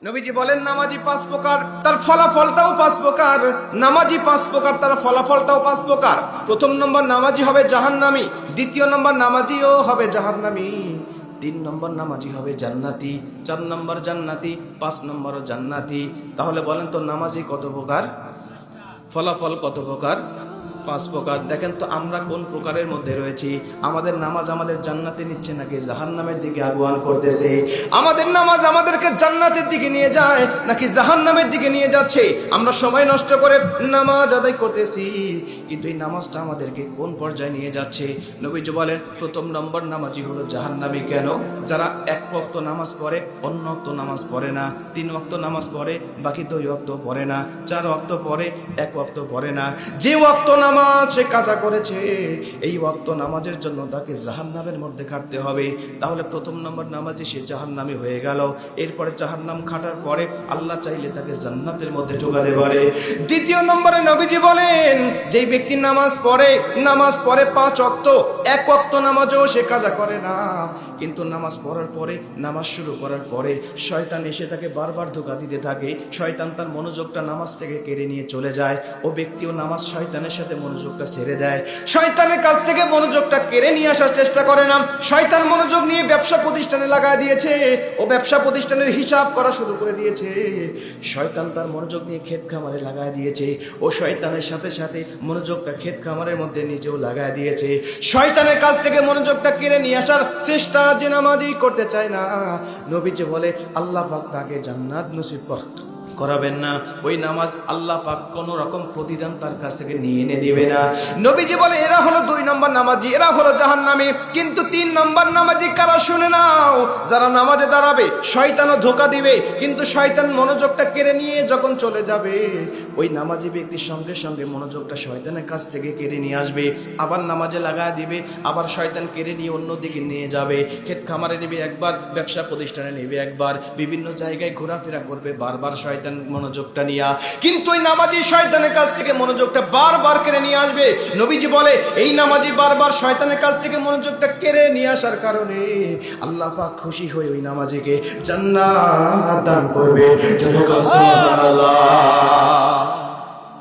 নবীজি বলেন নামাজি 5 প্রকার, তার ফলাফলটাও 5 প্রকার। নামাজি 5 প্রকার, তার ফলাফলটাও 5 প্রকার। প্রথম নম্বর নামাজি হবে জাহান্নামী, দ্বিতীয় নম্বর নামাজিও হবে জাহান্নামী, 3 নম্বর নামাজি হবে জান্নাতি, 4 নম্বর জান্নাতি, 5 নম্বর জান্নাতি। তাহলে বলেন তো নামাজি কত প্রকার, ফলাফল কত প্রকার? 5 প্রকার। দেখেন তো আমরা কোন প্রকারের মধ্যে রয়েছি। আমাদের নামাজ আমাদের জান্নাতে নিচ্ছে নাকি জাহান্নামের দিকে আগুয়ান করতেছে? আমাদের নামাজ আমাদেরকে জান্নাতের দিকে নিয়ে যায় নাকি জাহান্নামের দিকে নিয়ে যাচ্ছে? আমরা সময় নষ্ট করে নামাজ আদায় করতেছি, কিন্তু এই নামাজটা আমাদেরকে কোন পর্যায়ে নিয়ে যাচ্ছে? নবীজি বলেন প্রথম নম্বর নামাজি হলো জাহান্নামী। কেন? যারা 1 ওয়াক্ত নামাজ পড়ে, অন্য ওয়াক্ত নামাজ পড়ে না, 3 ওয়াক্ত নামাজ পড়ে, বাকি 2 ওয়াক্ত পড়ে না, 4 ওয়াক্ত পড়ে, 1 ওয়াক্ত পড়ে না। যে ওয়াক্ত নামাজ সে কাজা করেছে, এই ওয়াক্ত নামাজের জন্য তাকে জাহান্নামের মধ্যে কাটতে হবে। তাহলে প্রথম নম্বর নামাজি সে জাহান্নামী হয়ে গেল। এরপরে জাহান্নাম খাটার পরে আল্লাহ চাইলে তাকে জান্নাতের মধ্যে ঢোকাতে পারে। দ্বিতীয় নম্বরে নবীজি বলেন যেই ব্যক্তি নামাজ পড়ে 5 ওয়াক্ত, 1 ওয়াক্ত নামাজও সে কাজা করে না, কিন্তু নামাজ পড়ার পরে, নামাজ শুরু করার পরে শয়তান এসে তাকে বারবার ধোঁকা দিতে থাকে। শয়তান তার মনোযোগটা নামাজ থেকে কেড়ে নিয়ে চলে যায়। ও ব্যক্তিও নামাজ শয়তানের সাথে মনোযোগটা ছেড়ে দেয়, শয়তানের কাছ থেকে মনোযোগটা কেড়ে নিয়ে আসার চেষ্টা করে না। শয়তান মনোযোগ নিয়ে ব্যবসা প্রতিষ্ঠানে লাগায় দিয়েছে, ও ব্যবসা প্রতিষ্ঠানের হিসাব করা শুরু করে দিয়েছে। শয়তান তার মনোযোগ নিয়ে ক্ষেত খামারে লাগায় দিয়েছে, ও শয়তানের সাথে সাথে মনোযোগটা ক্ষেত খামারের মধ্যে নিজেও লাগায় দিয়েছে। শয়তানের কাছ থেকে মনোযোগটা কেড়ে নিয়ে আসার চেষ্টা যে নামাজি করতে চায় না, নবীজি বলে আল্লাহ পাক তাকে জান্নাত নসিব করাবেন না। ওই নামাজ আল্লাহ পাক কোন রকম প্রতিদান তার কাছ থেকে নিয়ে এনে দিবে না। নবীজি বলে এরা হলো 2 নম্বর নামাজি, এরা হলো জাহান্নামী। কিন্তু 3 নম্বর নামাজি কারা শুনে নাও, যারা নামাজে দাঁড়াবে শয়তানও ধোঁকা দিবে, কিন্তু শয়তান মনোযোগটা কেড়ে নিয়ে যখন চলে যাবে, ওই নামাজি ব্যক্তির সঙ্গে সঙ্গে মনোযোগটা শয়তানের কাছ থেকে কেড়ে নিয়ে আসবে, আবার নামাজে লাগায় দিবে, আবার শয়তান কেড়ে নিয়ে অন্যদিকে নিয়ে যাবে। ক্ষেত খামারে নেবে একবার, ব্যবসা প্রতিষ্ঠানে নেবে একবার, বিভিন্ন জায়গায় ঘোরাফেরা করবে বারবার শয়তান মনোযোগটা নিয়ে। কিন্তু ওই নামাজি শয়তানের কাছ থেকে মনোযোগটা বারবার কেড়ে নিয়ে আসবে। নবীজি বলে এই নামাজি বারবার শয়তানের কাছ থেকে মনোযোগটা কেড়ে নিয়ে আসার কারণে আল্লাহ পাক খুশি হয়ে ওই নামাজিকে জান্নাত দান করবে। সুবহানাল্লাহ।